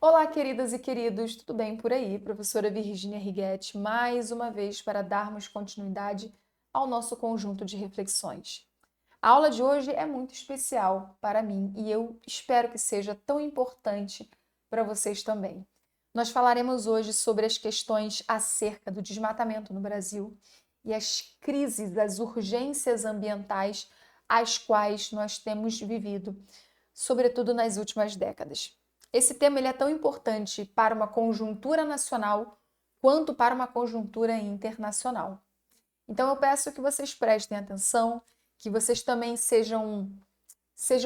Olá, queridas e queridos, tudo bem por aí? Professora Virgínia Righetti, mais uma vez para darmos continuidade ao nosso conjunto de reflexões. A aula de hoje é muito especial para mim e eu espero que seja tão importante para vocês também. Nós falaremos hoje sobre as questões acerca do desmatamento no Brasil e as crises, as urgências ambientais às quais nós temos vivido, sobretudo nas últimas décadas. Esse tema ele é tão importante para uma conjuntura nacional quanto para uma conjuntura internacional. Então eu peço que vocês prestem atenção, que vocês também sejam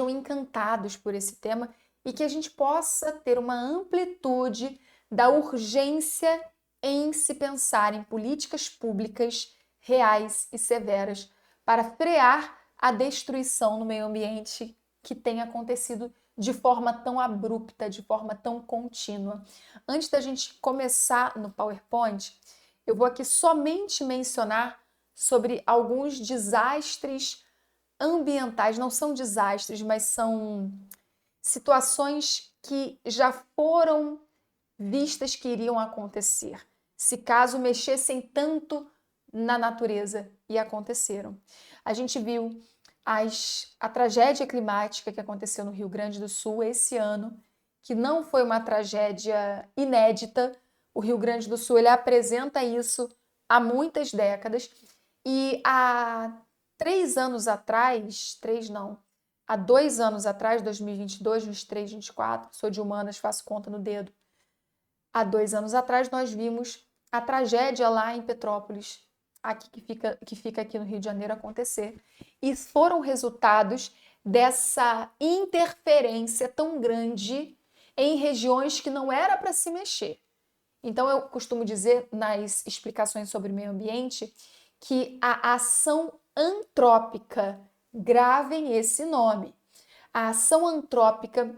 encantados por esse tema e que a gente possa ter uma amplitude da urgência em se pensar em políticas públicas reais e severas para frear a destruição no meio ambiente que tem acontecido de forma tão abrupta, de forma tão contínua. Antes da gente começar no PowerPoint, eu vou aqui somente mencionar sobre alguns desastres ambientais. Não são desastres, mas são situações que já foram vistas que iriam acontecer, se caso mexessem tanto na natureza, e aconteceram. A gente viu a tragédia climática que aconteceu no Rio Grande do Sul esse ano, que não foi uma tragédia inédita. O Rio Grande do Sul ele apresenta isso há muitas décadas e há 3 anos atrás, há 2 anos atrás, 2022, 23, 24, sou de humanas, faço conta no dedo. Há 2 anos atrás nós vimos a tragédia lá em Petrópolis, aqui que fica aqui no Rio de Janeiro acontecer. E foram resultados dessa interferência tão grande em regiões que não era para se mexer. Então eu costumo dizer nas explicações sobre meio ambiente que a ação antrópica, gravem esse nome, a ação antrópica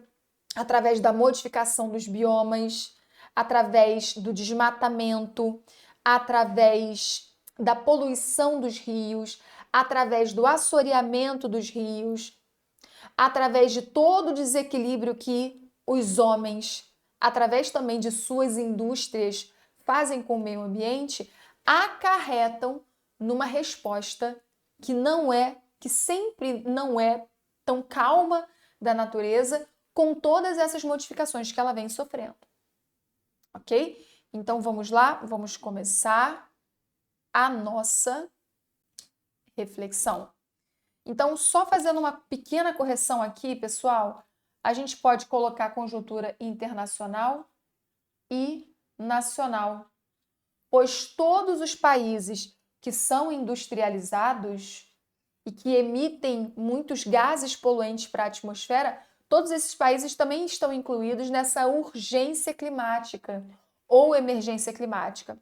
através da modificação dos biomas, através do desmatamento, através da poluição dos rios, através do assoreamento dos rios, através de todo o desequilíbrio que os homens, através também de suas indústrias, fazem com o meio ambiente, acarretam numa resposta que sempre não é tão calma da natureza, com todas essas modificações que ela vem sofrendo. Ok? Então vamos lá, vamos começar a nossa reflexão. Então, só fazendo uma pequena correção aqui, pessoal, a gente pode colocar conjuntura internacional e nacional, pois todos os países que são industrializados e que emitem muitos gases poluentes para a atmosfera, todos esses países também estão incluídos nessa urgência climática ou emergência climática.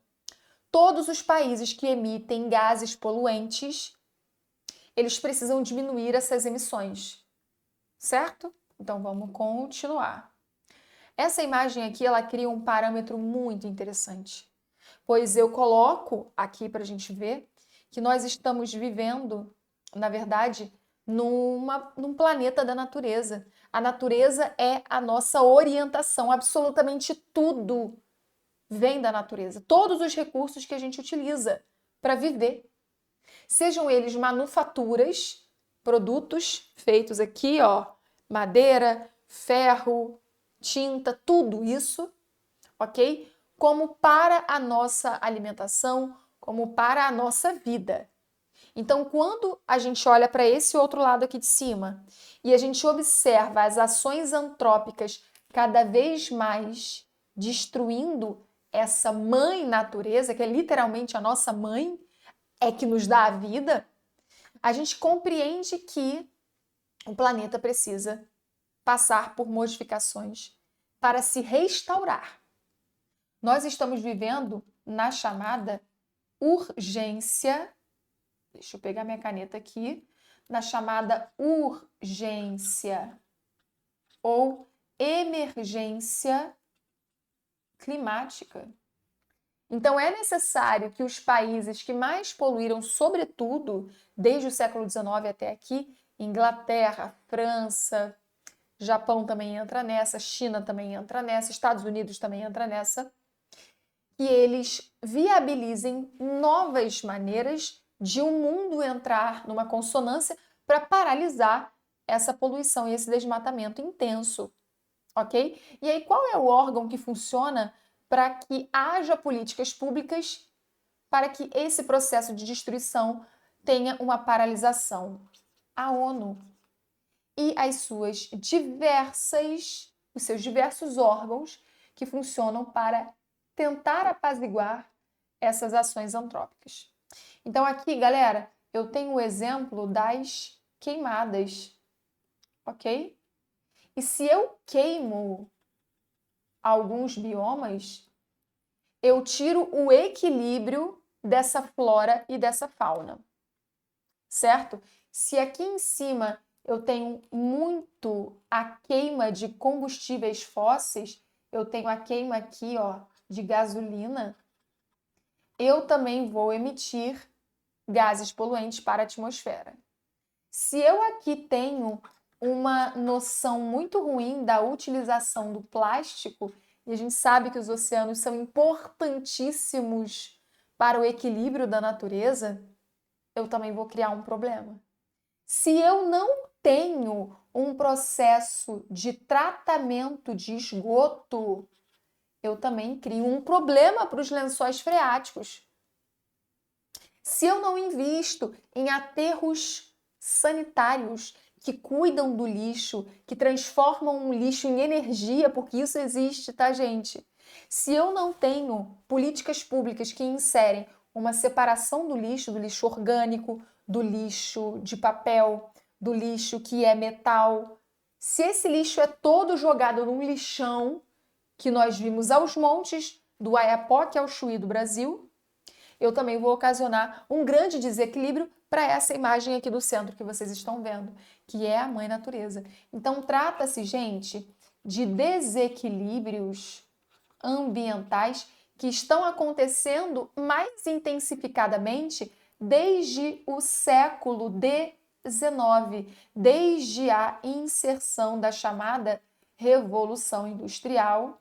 Todos os países que emitem gases poluentes, eles precisam diminuir essas emissões, certo? Então vamos continuar. Essa imagem aqui, ela cria um parâmetro muito interessante, pois eu coloco aqui para a gente ver que nós estamos vivendo, na verdade, num planeta da natureza. A natureza é a nossa orientação, absolutamente tudo vem da natureza. Todos os recursos que a gente utiliza para viver, sejam eles manufaturas, produtos feitos aqui, ó, madeira, ferro, tinta, tudo isso, ok? Como para a nossa alimentação, como para a nossa vida. Então, quando a gente olha para esse outro lado aqui de cima e a gente observa as ações antrópicas cada vez mais destruindo essa mãe natureza, que é literalmente a nossa mãe, é que nos dá a vida, a gente compreende que o planeta precisa passar por modificações para se restaurar. Nós estamos vivendo na chamada urgência, deixa eu pegar minha caneta aqui, na chamada urgência ou emergência climática. Então, é necessário que os países que mais poluíram, sobretudo desde o século XIX até aqui, Inglaterra, França, Japão também entra nessa, China também entra nessa, Estados Unidos também entra nessa, que eles viabilizem novas maneiras de um mundo entrar numa consonância para paralisar essa poluição e esse desmatamento intenso, ok? E aí, qual é o órgão que funciona para que haja políticas públicas para que esse processo de destruição tenha uma paralisação? A ONU e os seus diversos órgãos que funcionam para tentar apaziguar essas ações antrópicas. Então aqui, galera, eu tenho o exemplo das queimadas, ok? E se eu queimo alguns biomas, eu tiro o equilíbrio dessa flora e dessa fauna, certo? Se aqui em cima eu tenho muito a queima de combustíveis fósseis, eu tenho a queima aqui, ó, de gasolina, eu também vou emitir gases poluentes para a atmosfera. Se eu aqui tenho uma noção muito ruim da utilização do plástico, e a gente sabe que os oceanos são importantíssimos para o equilíbrio da natureza, eu também vou criar um problema. Se eu não tenho um processo de tratamento de esgoto, eu também crio um problema para os lençóis freáticos. Se eu não invisto em aterros sanitários que cuidam do lixo, que transformam o lixo em energia, porque isso existe, tá, gente? Se eu não tenho políticas públicas que inserem uma separação do lixo orgânico, do lixo de papel, do lixo que é metal, se esse lixo é todo jogado num lixão, que nós vimos aos montes do Oiapoque ao Chuí do Brasil, eu também vou ocasionar um grande desequilíbrio para essa imagem aqui do centro que vocês estão vendo, que é a Mãe Natureza. Então, trata-se, gente, de desequilíbrios ambientais que estão acontecendo mais intensificadamente desde o século XIX, desde a inserção da chamada Revolução Industrial,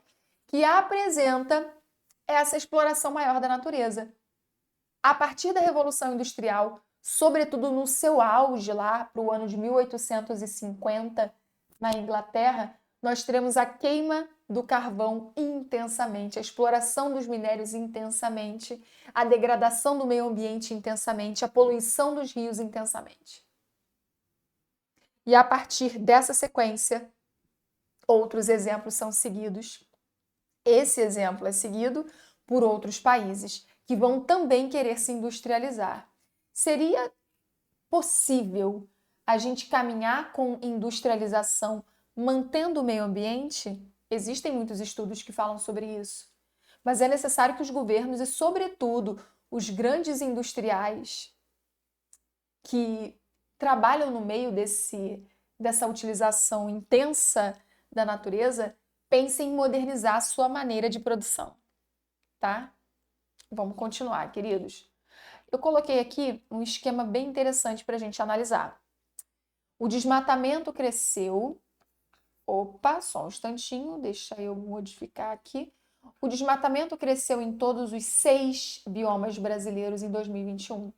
que apresenta essa exploração maior da natureza. A partir da Revolução Industrial, sobretudo no seu auge lá para o ano de 1850, na Inglaterra, nós teremos a queima do carvão intensamente, a exploração dos minérios intensamente, a degradação do meio ambiente intensamente, a poluição dos rios intensamente. E a partir dessa sequência, outros exemplos são seguidos. Esse exemplo é seguido por outros países que vão também querer se industrializar. Seria possível a gente caminhar com industrialização mantendo o meio ambiente? Existem muitos estudos que falam sobre isso. Mas é necessário que os governos e, sobretudo, os grandes industriais que trabalham no meio dessa utilização intensa da natureza pensem em modernizar a sua maneira de produção, tá? Vamos continuar, queridos. Eu coloquei aqui um esquema bem interessante para a gente analisar. O desmatamento cresceu. Opa, só um instantinho, deixa eu modificar aqui. O desmatamento cresceu em todos os 6 biomas brasileiros em 2021,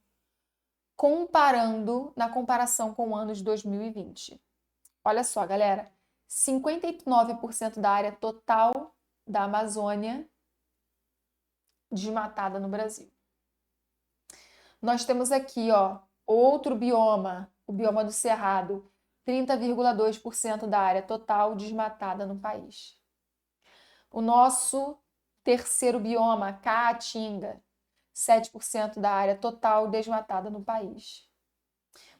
na comparação com o ano de 2020. Olha só, galera, 59% da área total da Amazônia desmatada no Brasil. Nós temos aqui, ó, outro bioma, o bioma do Cerrado, 30,2% da área total desmatada no país. O nosso terceiro bioma, Caatinga, 7% da área total desmatada no país.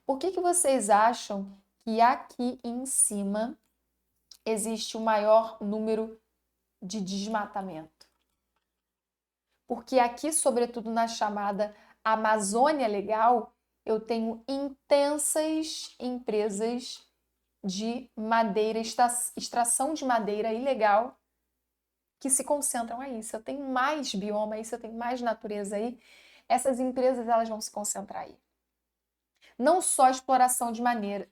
Por que vocês acham que aqui em cima existe o maior número de desmatamento? Porque aqui, sobretudo na chamada Amazônia Legal, eu tenho intensas empresas de madeira, extração de madeira ilegal que se concentram aí. Se eu tenho mais bioma aí, se eu tenho mais natureza aí, essas empresas elas vão se concentrar aí. Não só exploração de madeira,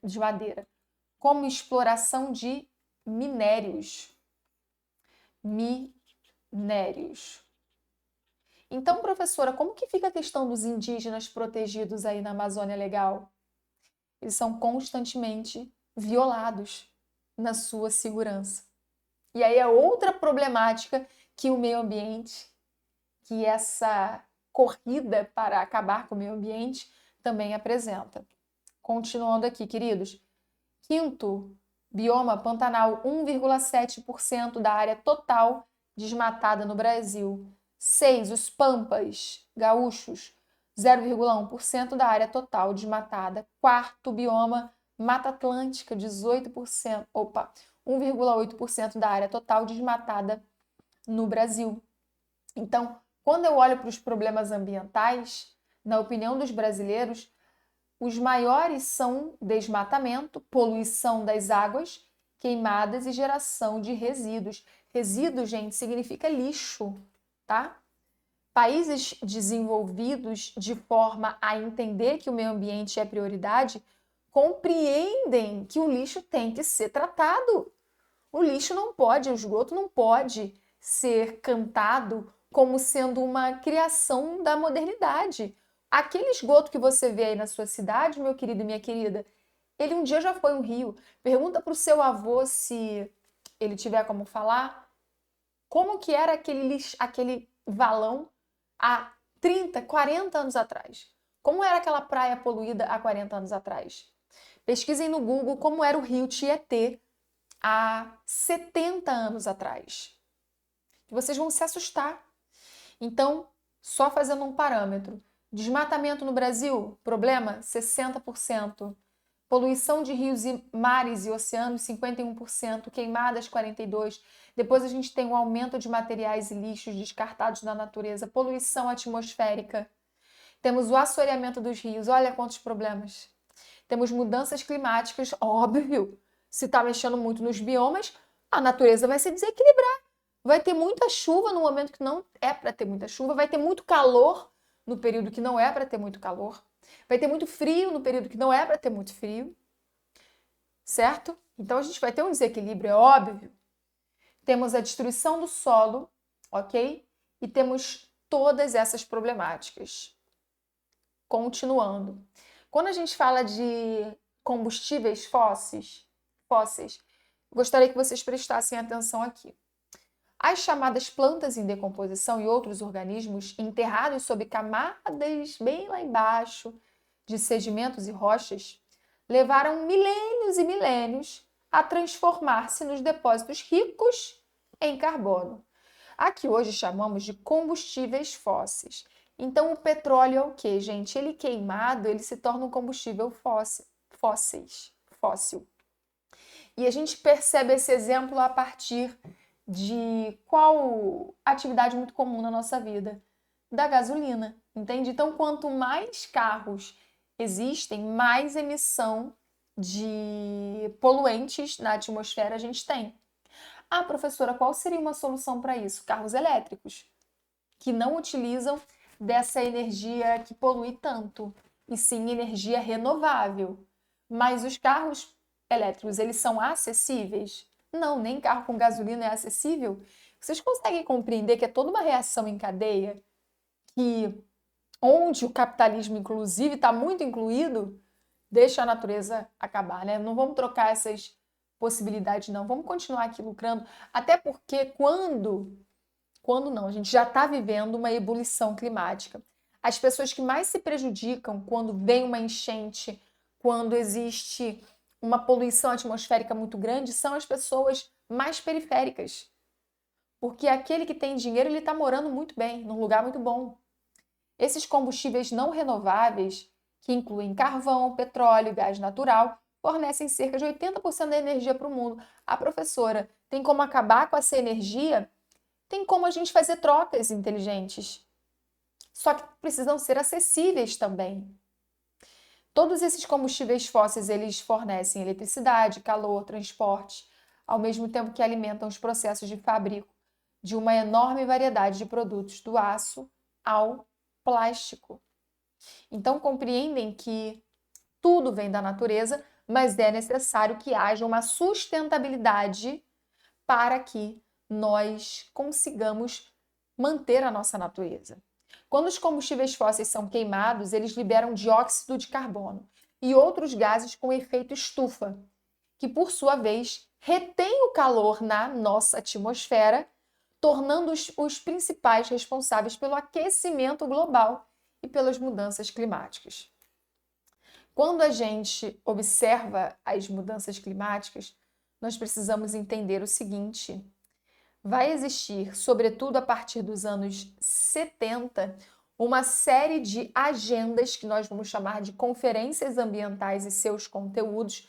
como exploração de minérios. Minérios. Então, professora, como que fica a questão dos indígenas protegidos aí na Amazônia Legal? Eles são constantemente violados na sua segurança. E aí é outra problemática que o meio ambiente, que essa corrida para acabar com o meio ambiente também apresenta. Continuando aqui, queridos. Quinto, bioma Pantanal, 1,7% da área total desmatada no Brasil. 6, os Pampas gaúchos, 0,1% da área total desmatada. Quarto, bioma Mata Atlântica, 1,8% da área total desmatada no Brasil. Então, quando eu olho para os problemas ambientais, na opinião dos brasileiros, os maiores são desmatamento, poluição das águas, queimadas e geração de resíduos. Resíduo, gente, significa lixo, tá? Países desenvolvidos de forma a entender que o meio ambiente é prioridade, compreendem que o lixo tem que ser tratado. O lixo não pode, o esgoto não pode ser cantado como sendo uma criação da modernidade. Aquele esgoto que você vê aí na sua cidade, meu querido e minha querida, ele um dia já foi um rio. Pergunta para o seu avô, se ele tiver como falar, como que era aquele valão há 30, 40 anos atrás. Como era aquela praia poluída há 40 anos atrás. Pesquisem no Google como era o rio Tietê há 70 anos atrás. Vocês vão se assustar. Então, só fazendo um parâmetro. Desmatamento no Brasil, problema 60%. Poluição de rios e mares e oceanos, 51%. Queimadas, 42%. Depois a gente tem o aumento de materiais e lixos descartados na natureza. Poluição atmosférica. Temos o assoreamento dos rios. Olha quantos problemas. Temos mudanças climáticas, óbvio. Se está mexendo muito nos biomas, a natureza vai se desequilibrar. Vai ter muita chuva no momento que não é para ter muita chuva. Vai ter muito calor no período que não é para ter muito calor. Vai ter muito frio no período que não é para ter muito frio. Certo? Então a gente vai ter um desequilíbrio, é óbvio. Temos a destruição do solo, ok? E temos todas essas problemáticas. Continuando. Quando a gente fala de combustíveis fósseis, gostaria que vocês prestassem atenção aqui. As chamadas plantas em decomposição e outros organismos enterrados sob camadas bem lá embaixo de sedimentos e rochas levaram milênios e milênios a transformar-se nos depósitos ricos em carbono. Aqui hoje chamamos de combustíveis fósseis. Então o petróleo é o quê, gente? Ele queimado, ele se torna um combustível fóssil. E a gente percebe esse exemplo a partir de qual atividade muito comum na nossa vida? Da gasolina, entende? Então, quanto mais carros existem, mais emissão de poluentes na atmosfera a gente tem. Ah, professora, qual seria uma solução para isso? Carros elétricos, que não utilizam dessa energia que polui tanto, e sim energia renovável. Mas os carros elétricos, eles são acessíveis? Não, nem carro com gasolina é acessível. Vocês conseguem compreender que é toda uma reação em cadeia, que onde o capitalismo, inclusive, está muito incluído, deixa a natureza acabar, né? Não vamos trocar essas possibilidades, não. Vamos continuar aqui lucrando, até porque quando não, a gente já está vivendo uma ebulição climática. As pessoas que mais se prejudicam quando vem uma enchente, quando existe uma poluição atmosférica muito grande, são as pessoas mais periféricas. Porque aquele que tem dinheiro, ele está morando muito bem, num lugar muito bom. Esses combustíveis não renováveis, que incluem carvão, petróleo e gás natural, fornecem cerca de 80% da energia para o mundo. A professora, tem como acabar com essa energia? Tem como a gente fazer trocas inteligentes. Só que precisam ser acessíveis também. Todos esses combustíveis fósseis, eles fornecem eletricidade, calor, transporte, ao mesmo tempo que alimentam os processos de fabrico de uma enorme variedade de produtos, do aço ao plástico. Então, compreendem que tudo vem da natureza, mas é necessário que haja uma sustentabilidade para que nós consigamos manter a nossa natureza. Quando os combustíveis fósseis são queimados, eles liberam dióxido de carbono e outros gases com efeito estufa, que por sua vez retém o calor na nossa atmosfera, tornando os principais responsáveis pelo aquecimento global e pelas mudanças climáticas. Quando a gente observa as mudanças climáticas, nós precisamos entender o seguinte: vai existir, sobretudo a partir dos anos 70, uma série de agendas que nós vamos chamar de conferências ambientais e seus conteúdos,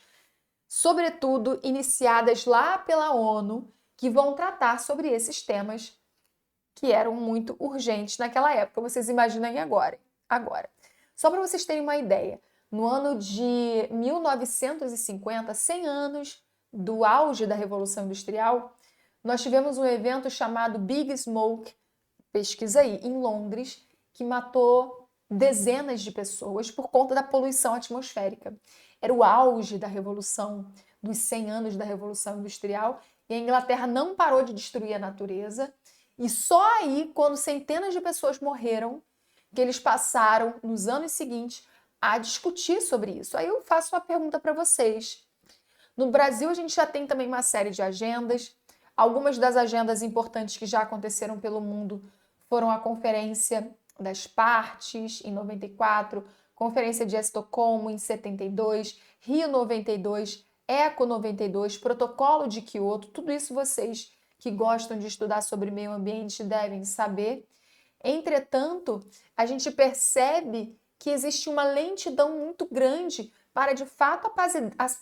sobretudo iniciadas lá pela ONU, que vão tratar sobre esses temas que eram muito urgentes naquela época. Vocês imaginem agora. Só para vocês terem uma ideia, no ano de 1950, 100 anos do auge da Revolução Industrial, nós tivemos um evento chamado Big Smoke, pesquisa aí, em Londres, que matou dezenas de pessoas por conta da poluição atmosférica. Era o auge da Revolução, dos 100 anos da Revolução Industrial, e a Inglaterra não parou de destruir a natureza. E só aí, quando centenas de pessoas morreram, que eles passaram, nos anos seguintes, a discutir sobre isso. Aí eu faço uma pergunta para vocês. No Brasil, a gente já tem também uma série de agendas. Algumas das agendas importantes que já aconteceram pelo mundo foram a Conferência das Partes, em 94, Conferência de Estocolmo, em 72, Rio 92, Eco 92, Protocolo de Quioto, tudo isso vocês que gostam de estudar sobre meio ambiente devem saber. Entretanto, a gente percebe que existe uma lentidão muito grande para, de fato,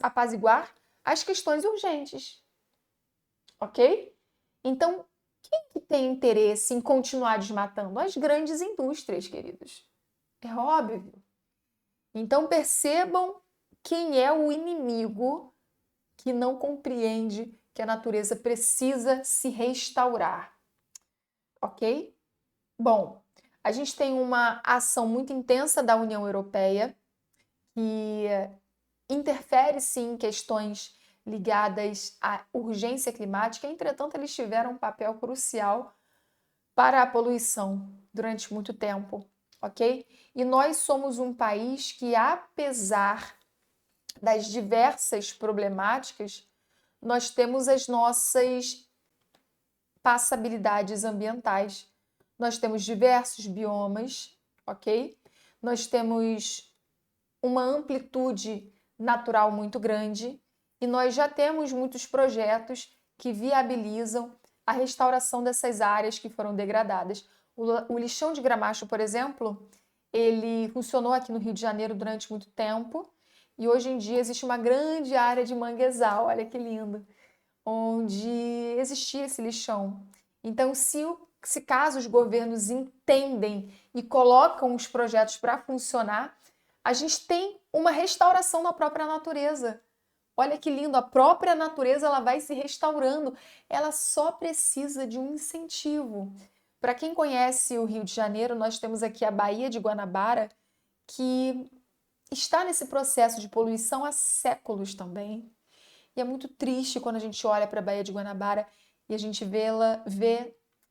apaziguar as questões urgentes. Ok? Então, quem que tem interesse em continuar desmatando? As grandes indústrias, queridos. É óbvio. Então, percebam quem é o inimigo que não compreende que a natureza precisa se restaurar. Ok? Bom, a gente tem uma ação muito intensa da União Europeia que interfere sim em questões ligadas à urgência climática, entretanto, eles tiveram um papel crucial para a poluição durante muito tempo, ok? E nós somos um país que, apesar das diversas problemáticas, nós temos as nossas passabilidades ambientais. Nós temos diversos biomas, ok? Nós temos uma amplitude natural muito grande e nós já temos muitos projetos que viabilizam a restauração dessas áreas que foram degradadas. O lixão de Gramacho, por exemplo, ele funcionou aqui no Rio de Janeiro durante muito tempo e hoje em dia existe uma grande área de manguezal, olha que lindo, onde existia esse lixão. Então, se caso os governos entendem e colocam os projetos para funcionar, a gente tem uma restauração da própria natureza. Olha que lindo, a própria natureza ela vai se restaurando, ela só precisa de um incentivo. Para quem conhece o Rio de Janeiro, nós temos aqui a Baía de Guanabara, que está nesse processo de poluição há séculos também. E é muito triste quando a gente olha para a Baía de Guanabara e a gente vê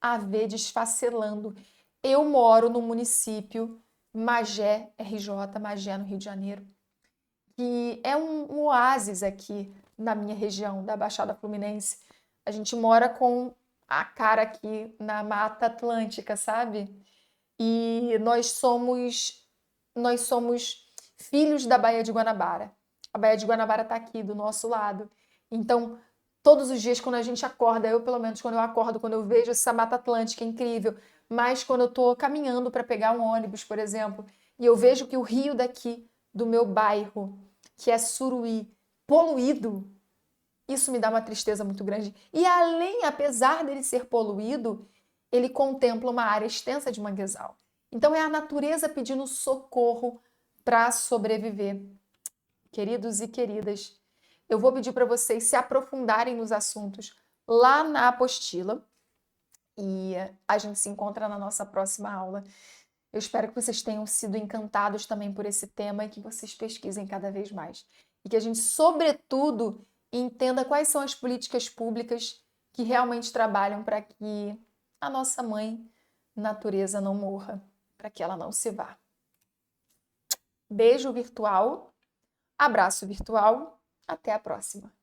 a ver desfacelando. Eu moro no município Magé, RJ, Magé, no Rio de Janeiro, que é um oásis aqui na minha região da Baixada Fluminense. A gente mora com a cara aqui na Mata Atlântica, sabe? E nós somos filhos da Baía de Guanabara. A Baía de Guanabara está aqui do nosso lado. Então, todos os dias quando a gente acorda, eu pelo menos quando eu acordo, quando eu vejo essa Mata Atlântica incrível, mas quando eu estou caminhando para pegar um ônibus, por exemplo, e eu vejo que o rio daqui do meu bairro, que é Suruí, poluído, isso me dá uma tristeza muito grande. E apesar dele ser poluído, ele contempla uma área extensa de manguezal. Então é a natureza pedindo socorro para sobreviver. Queridos e queridas, eu vou pedir para vocês se aprofundarem nos assuntos lá na apostila e a gente se encontra na nossa próxima aula. Eu espero que vocês tenham sido encantados também por esse tema e que vocês pesquisem cada vez mais. e que a gente, sobretudo, entenda quais são as políticas públicas que realmente trabalham para que a nossa mãe natureza não morra, para que ela não se vá. Beijo virtual, abraço virtual, até a próxima!